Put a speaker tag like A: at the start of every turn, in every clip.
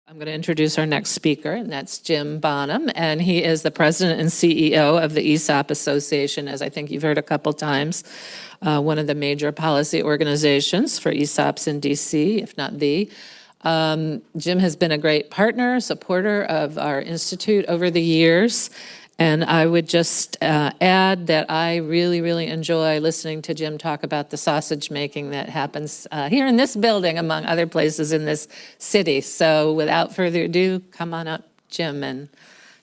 A: I'm going to introduce our next speaker, and that's Jim Bonham, and he is the president and CEO of the ESOP Association, as I think you've heard a couple times, one of the major policy organizations for ESOPs in DC, if not the. Jim has been a great partner, supporter of our institute over the years, and I would just add that I really, really enjoy listening to Jim talk about the sausage making that happens here in this building, among other places in this city. So without further ado, come on up, Jim, and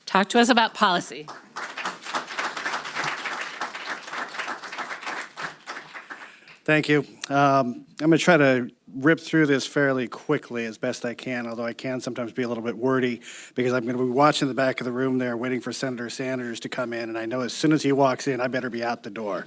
A: talk to us about policy.
B: Thank you. I'm going to try to rip through this fairly quickly as best I can, although I can sometimes be a little bit wordy because I'm going to be watching the back of the room there waiting for Senator Sanders to come in, and I know as soon as he walks in, I better be out the door.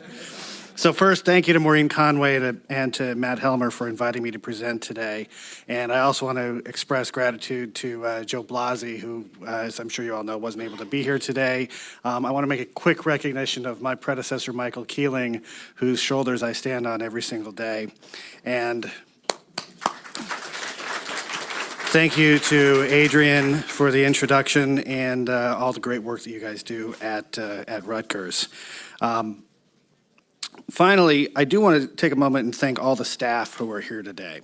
B: So first, thank you to Maureen Conway and to Matt Helmer for inviting me to present today. And I also want to express gratitude to Joe Blasi, who, as I'm sure you all know, wasn't able to be here today. I want to make a quick recognition of my predecessor, Michael Keeling, whose shoulders I stand on every single day. And thank you to Adrian for the introduction and all the great work that you guys do at Rutgers. Finally, I do want to take a moment and thank all the staff who are here today,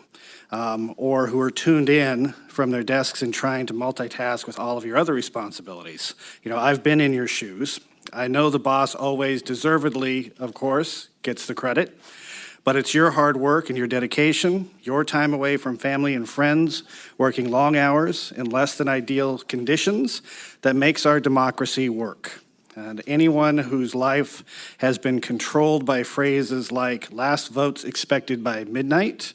B: or who are tuned in from their desks and trying to multitask with all of your other responsibilities. You know, I've been in your shoes. I know the boss always deservedly, of course, gets the credit, but it's your hard work and your dedication, your time away from family and friends, working long hours in less than ideal conditions that makes our democracy work. And anyone whose life has been controlled by phrases like last votes expected by midnight,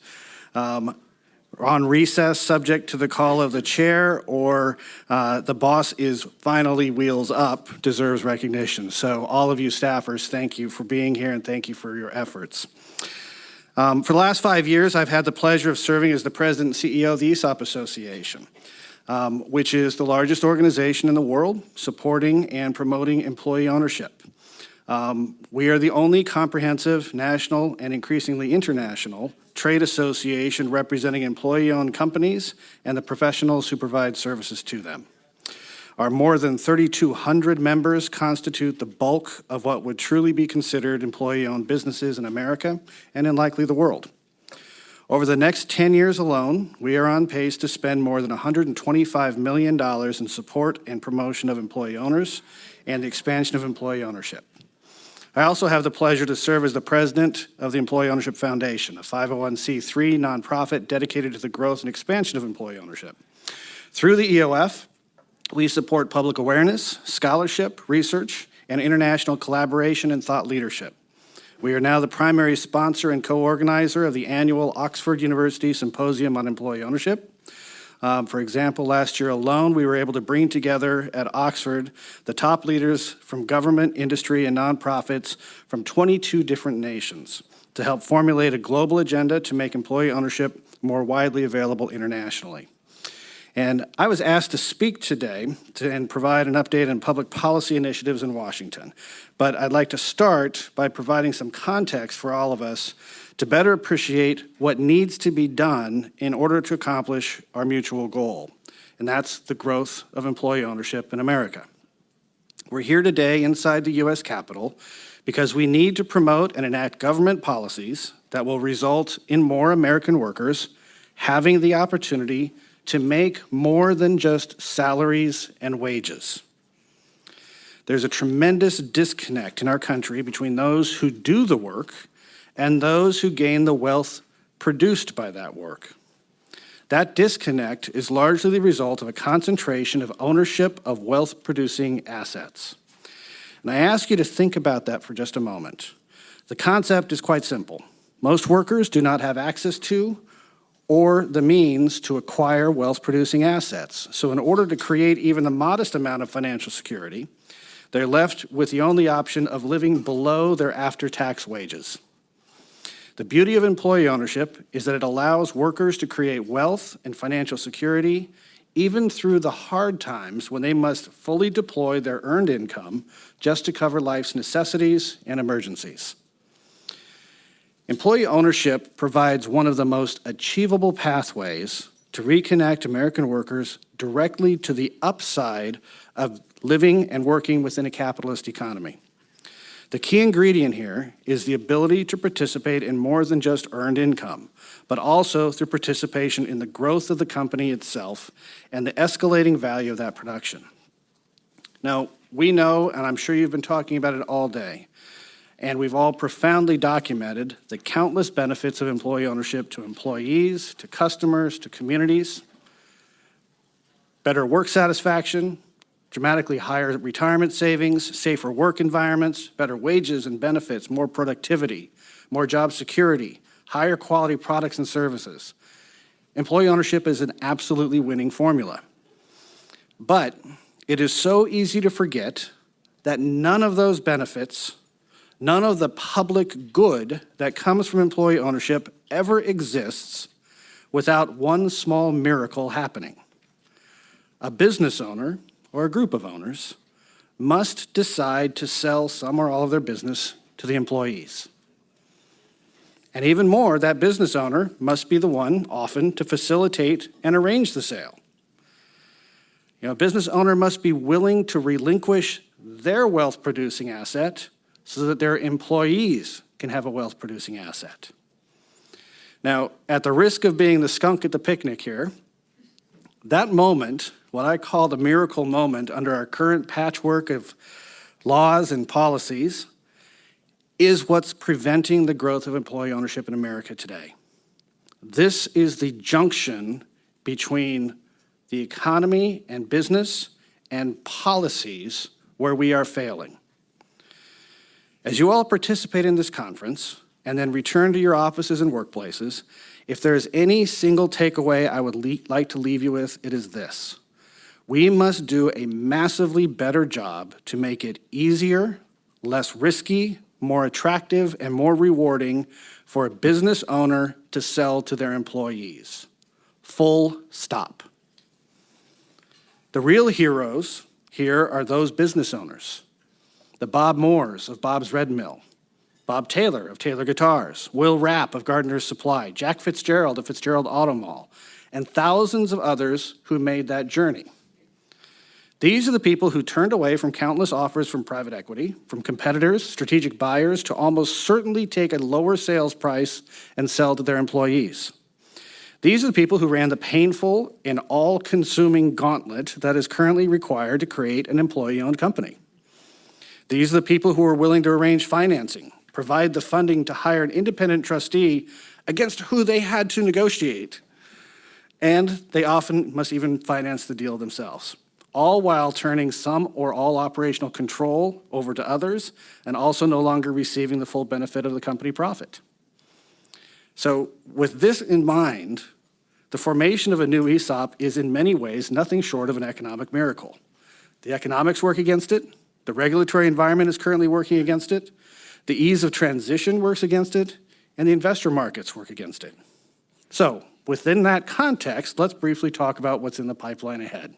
B: on recess subject to the call of the chair, or the boss is finally wheels up deserves recognition. So all of you staffers, thank you for being here and thank you for your efforts. For the last 5 years, I've had the pleasure of serving as the president and CEO of the ESOP Association, which is the largest organization in the world supporting and promoting employee ownership. We are the only comprehensive national and increasingly international trade association representing employee-owned companies and the professionals who provide services to them. Our more than 3,200 members constitute the bulk of what would truly be considered employee-owned businesses in America and in likely the world. Over the next 10 years alone, we are on pace to spend more than $125 million in support and promotion of employee owners and the expansion of employee ownership. I also have the pleasure to serve as the president of the Employee Ownership Foundation, a 501c3 nonprofit dedicated to the growth and expansion of employee ownership. Through the EOF, we support public awareness, scholarship, research, and international collaboration and thought leadership. We are now the primary sponsor and co-organizer of the annual Oxford University Symposium on Employee Ownership. For example, last year alone, we were able to bring together at Oxford the top leaders from government, industry, and nonprofits from 22 different nations to help formulate a global agenda to make employee ownership more widely available internationally. And I was asked to speak today and provide an update on public policy initiatives in Washington. But I'd like to start by providing some context for all of us to better appreciate what needs to be done in order to accomplish our mutual goal, and that's the growth of employee ownership in America. We're here today inside the U.S. Capitol because we need to promote and enact government policies that will result in more American workers having the opportunity to make more than just salaries and wages. There's a tremendous disconnect in our country between those who do the work and those who gain the wealth produced by that work. That disconnect is largely the result of a concentration of ownership of wealth-producing assets. And I ask you to think about that for just a moment. The concept is quite simple. Most workers do not have access to or the means to acquire wealth-producing assets. So in order to create even the modest amount of financial security, they're left with the only option of living below their after-tax wages. The beauty of employee ownership is that it allows workers to create wealth and financial security even through the hard times when they must fully deploy their earned income just to cover life's necessities and emergencies. Employee ownership provides one of the most achievable pathways to reconnect American workers directly to the upside of living and working within a capitalist economy. The key ingredient here is the ability to participate in more than just earned income, but also through participation in the growth of the company itself and the escalating value of that production. Now, we know, and I'm sure you've been talking about it all day, and we've all profoundly documented the countless benefits of employee ownership to employees, to customers, to communities. Better work satisfaction, dramatically higher retirement savings, safer work environments, better wages and benefits, more productivity, more job security, higher quality products and services. Employee ownership is an absolutely winning formula. But it is so easy to forget that none of those benefits, none of the public good that comes from employee ownership ever exists without one small miracle happening. A business owner, or a group of owners, must decide to sell some or all of their business to the employees. And even more, that business owner must be the one, often, to facilitate and arrange the sale. A business owner must be willing to relinquish their wealth-producing asset so that their employees can have a wealth-producing asset. Now, at the risk of being the skunk at the picnic here, that moment, what I call the miracle moment under our current patchwork of laws and policies, is what's preventing the growth of employee ownership in America today. This is the junction between the economy and business and policies where we are failing. As you all participate in this conference and then return to your offices and workplaces, if there is any single takeaway I would like to leave you with, it is this. We must do a massively better job to make it easier, less risky, more attractive, and more rewarding for a business owner to sell to their employees. Full stop. The real heroes here are those business owners. The Bob Moores of Bob's Red Mill, Bob Taylor of Taylor Guitars, Will Rapp of Gardner's Supply, Jack Fitzgerald of Fitzgerald Auto Mall, and thousands of others who made that journey. These are the people who turned away from countless offers from private equity, from competitors, strategic buyers, to almost certainly take a lower sales price and sell to their employees. These are the people who ran the painful and all-consuming gauntlet that is currently required to create an employee-owned company. These are the people who are willing to arrange financing, provide the funding to hire an independent trustee against who they had to negotiate, and they often must even finance the deal themselves, all while turning some or all operational control over to others and also no longer receiving the full benefit of the company profit. So with this in mind, the formation of a new ESOP is in many ways nothing short of an economic miracle. The economics work against it, the regulatory environment is currently working against it, the ease of transition works against it, and the investor markets work against it. So within that context, let's briefly talk about what's in the pipeline ahead.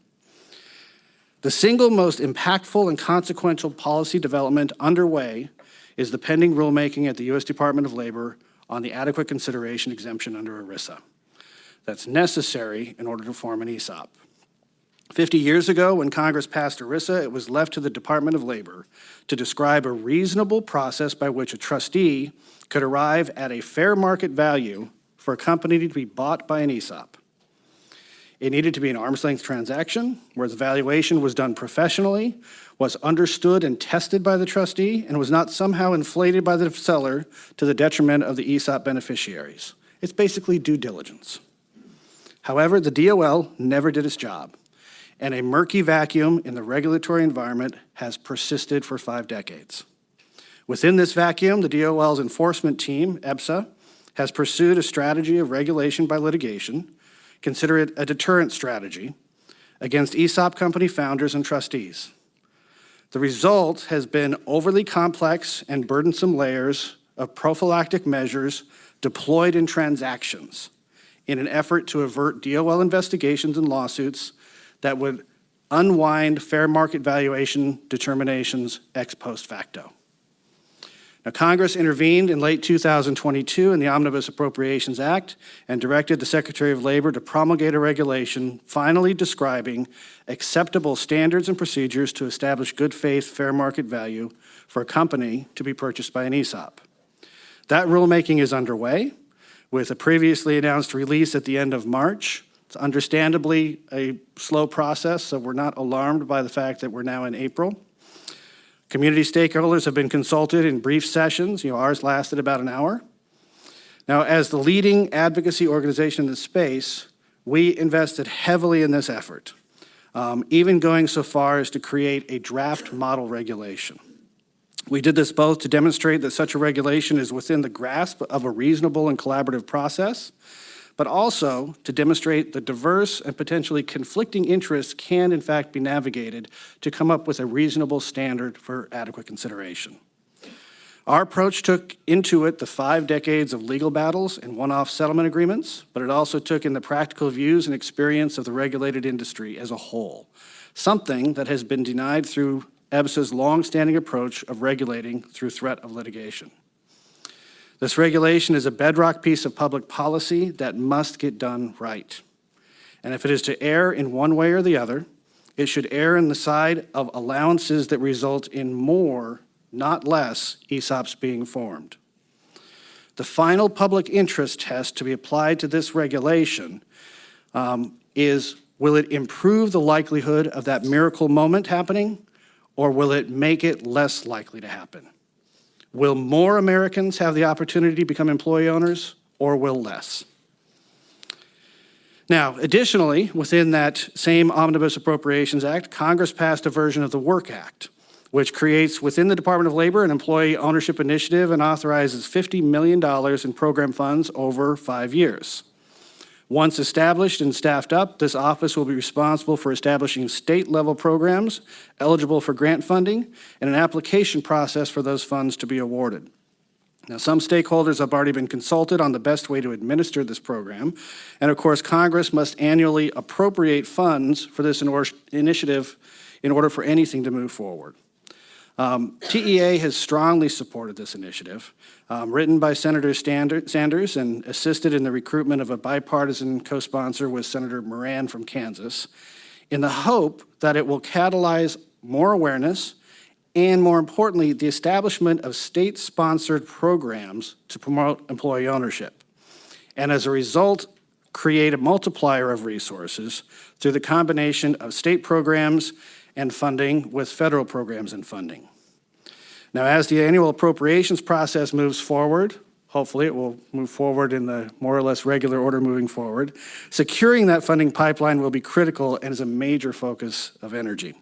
B: The single most impactful and consequential policy development underway is the pending rulemaking at the U.S. Department of Labor on the adequate consideration exemption under ERISA. That's necessary in order to form an ESOP. 50 years ago, when Congress passed ERISA, it was left to the Department of Labor to describe a reasonable process by which a trustee could arrive at a fair market value for a company to be bought by an ESOP. It needed to be an arm's-length transaction where the valuation was done professionally, was understood and tested by the trustee, and was not somehow inflated by the seller to the detriment of the ESOP beneficiaries. It's basically due diligence. However, the DOL never did its job, and a murky vacuum in the regulatory environment has persisted for 5 decades. Within this vacuum, the DOL's enforcement team, EBSA, has pursued a strategy of regulation by litigation, consider it a deterrent strategy, against ESOP company founders and trustees. The result has been overly complex and burdensome layers of prophylactic measures deployed in transactions in an effort to avert DOL investigations and lawsuits that would unwind fair market valuation determinations ex post facto. Now, Congress intervened in late 2022 in the Omnibus Appropriations Act and directed the Secretary of Labor to promulgate a regulation finally describing acceptable standards and procedures to establish good faith, fair market value for a company to be purchased by an ESOP. That rulemaking is underway with a previously announced release at the end of March. It's understandably a slow process, so we're not alarmed by the fact that we're now in April. Community stakeholders have been consulted in brief sessions. Ours lasted about an hour. Now, as the leading advocacy organization in this space, we invested heavily in this effort, even going so far as to create a draft model regulation. We did this both to demonstrate that such a regulation is within the grasp of a reasonable and collaborative process, but also to demonstrate the diverse and potentially conflicting interests can in fact be navigated to come up with a reasonable standard for adequate consideration. Our approach took into it the 5 decades of legal battles and one-off settlement agreements, but it also took in the practical views and experience of the regulated industry as a whole, something that has been denied through EBSA's long-standing approach of regulating through threat of litigation. This regulation is a bedrock piece of public policy that must get done right. And if it is to err in one way or the other, it should err in the side of allowances that result in more, not less, ESOPs being formed. The final public interest test to be applied to this regulation is, will it improve the likelihood of that miracle moment happening, or will it make it less likely to happen? Will more Americans have the opportunity to become employee owners, or will less? Now, additionally, within that same Omnibus Appropriations Act, Congress passed a version of the Work Act, which creates within the Department of Labor an employee ownership initiative and authorizes $50 million in program funds over 5 years. Once established and staffed up, this office will be responsible for establishing state-level programs eligible for grant funding and an application process for those funds to be awarded. Now, some stakeholders have already been consulted on the best way to administer this program, and of course, Congress must annually appropriate funds for this initiative in order for anything to move forward. TEA has strongly supported this initiative, written by Senator Sanders and assisted in the recruitment of a bipartisan co-sponsor with Senator Moran from Kansas, in the hope that it will catalyze more awareness and, more importantly, the establishment of state-sponsored programs to promote employee ownership. And as a result, create a multiplier of resources through the combination of state programs and funding with federal programs and funding. Now, as the annual appropriations process moves forward, hopefully it will move forward in the more or less regular order moving forward, securing that funding pipeline will be critical and is a major focus of energy.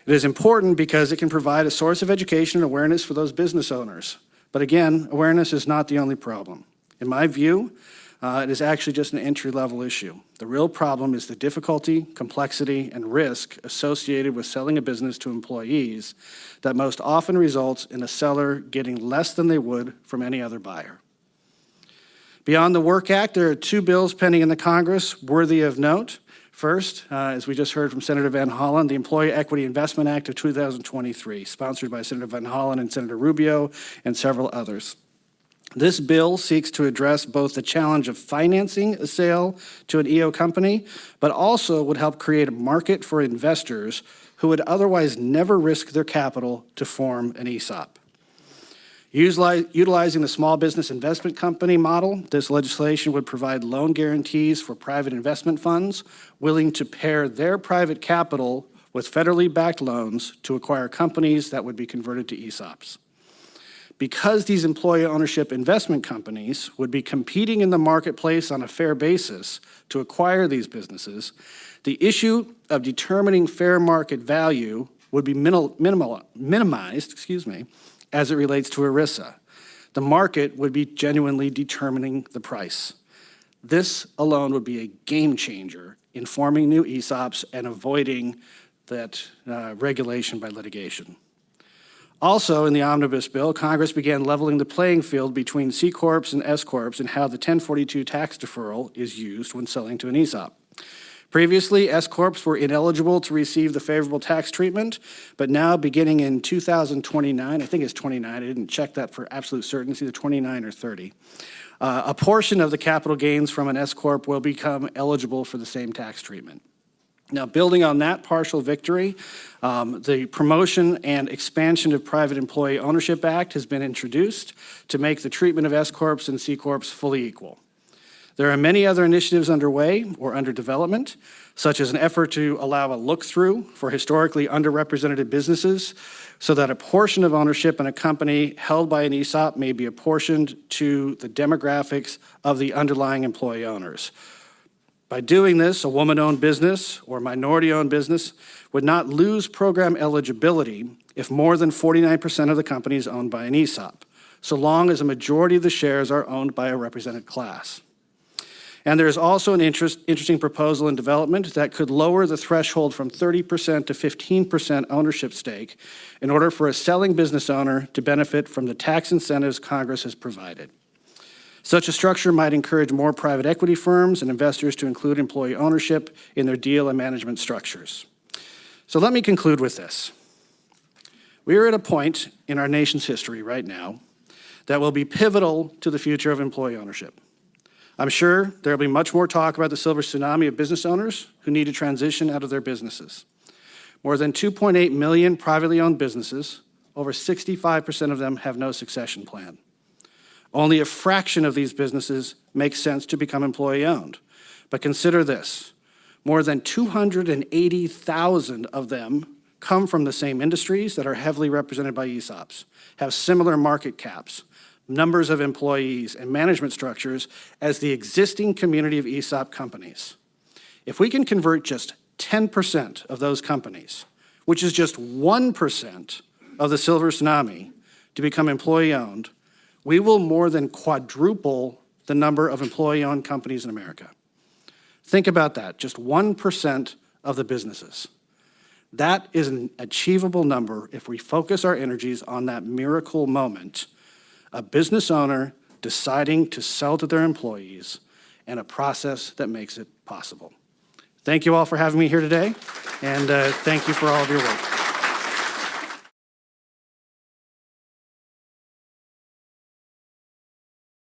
B: It is important because it can provide a source of education and awareness for those business owners. But again, awareness is not the only problem. In my view, it is actually just an entry-level issue. The real problem is the difficulty, complexity, and risk associated with selling a business to employees that most often results in a seller getting less than they would from any other buyer. Beyond the Work Act, there are 2 bills pending in the Congress worthy of note. First, as we just heard from Senator Van Hollen, the Employee Equity Investment Act of 2023, sponsored by Senator Van Hollen and Senator Rubio and several others. This bill seeks to address both the challenge of financing a sale to an EO company, but also would help create a market for investors who would otherwise never risk their capital to form an ESOP. Utilizing the small business investment company model, this legislation would provide loan guarantees for private investment funds willing to pair their private capital with federally backed loans to acquire companies that would be converted to ESOPs. Because these employee ownership investment companies would be competing in the marketplace on a fair basis to acquire these businesses, the issue of determining fair market value would be minimized, as it relates to ERISA. The market would be genuinely determining the price. This alone would be a game changer in forming new ESOPs and avoiding that regulation by litigation. Also, in the Omnibus bill, Congress began leveling the playing field between C Corps and S Corps and how the 1042 tax deferral is used when selling to an ESOP. Previously, S-corps were ineligible to receive the favorable tax treatment, but now beginning in 2029, I think it's 29, I didn't check that for absolute certain, it's either 29 or 30, a portion of the capital gains from an S-corp will become eligible for the same tax treatment. Now, building on that partial victory, the Promotion and Expansion of Private Employee Ownership Act has been introduced to make the treatment of S-corps and C-corps fully equal. There are many other initiatives underway or under development, such as an effort to allow a look-through for historically underrepresented businesses so that a portion of ownership in a company held by an ESOP may be apportioned to the demographics of the underlying employee owners. By doing this, a woman-owned business or minority-owned business would not lose program eligibility if more than 49% of the company is owned by an ESOP, so long as a majority of the shares are owned by a represented class. And there is also an interesting proposal in development that could lower the threshold from 30% to 15% ownership stake in order for a selling business owner to benefit from the tax incentives Congress has provided. Such a structure might encourage more private equity firms and investors to include employee ownership in their deal and management structures. So let me conclude with this. We are at a point in our nation's history right now that will be pivotal to the future of employee ownership. I'm sure there will be much more talk about the silver tsunami of business owners who need to transition out of their businesses. More than 2.8 million privately owned businesses, over 65% of them have no succession plan. Only a fraction of these businesses make sense to become employee-owned. But consider this, more than 280,000 of them come from the same industries that are heavily represented by ESOPs, have similar market caps, numbers of employees, and management structures as the existing community of ESOP companies. If we can convert just 10% of those companies, which is just 1% of the silver tsunami, to become employee-owned, we will more than quadruple the number of employee-owned companies in America. Think about that, just 1% of the businesses. That is an achievable number if we focus our energies on that miracle moment, a business owner deciding to sell to their employees, and a process that makes it possible. Thank you all for having me here today, and thank you for all of your work.